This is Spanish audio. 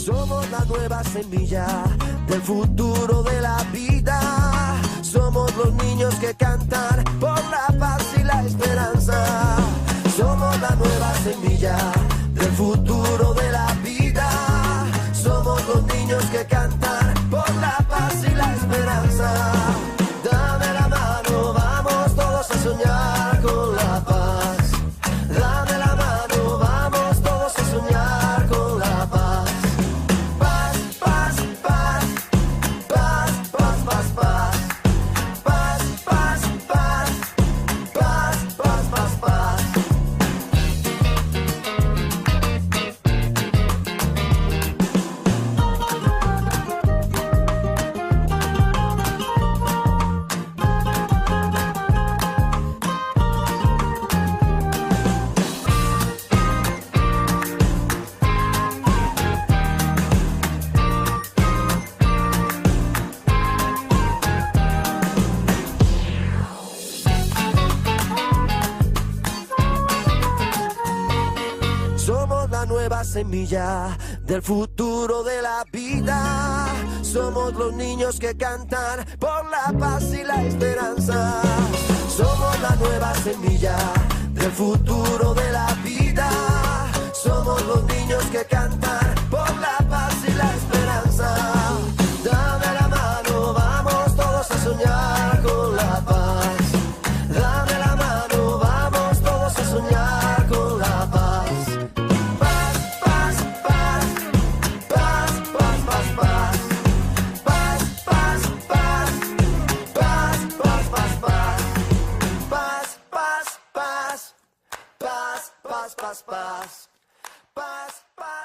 Somos la nueva semilla del futuro de la vida. Somos los niños que cantan por la paz y la esperanza. Somos la nueva semilla del futuro de la vida. Somos los niños que cantan por la paz y la esperanza. Dame la mano, vamos todos a soñar con la paz. Dame la mano, vamos todos a soñar con la paz. Paz, paz, paz, paz, paz, paz, paz. Paz, paz, paz, paz, paz, paz, paz. Somos la nueva semilla del futuro de la vida. Somos los niños que cantan por la paz y la esperanza. Somos la nueva semilla del futuro de la vida. Somos los niños que cantan por la paz y la esperanza. Dame la mano, vamos todos a soñar con la paz. Dame la mano, vamos todos a soñar con la paz. Paz, paz, paz, paz, paz, paz, paz. Paz, paz, paz, paz, paz, paz, paz. Paz, paz, paz, paz, paz, paz, paz. Paz, paz.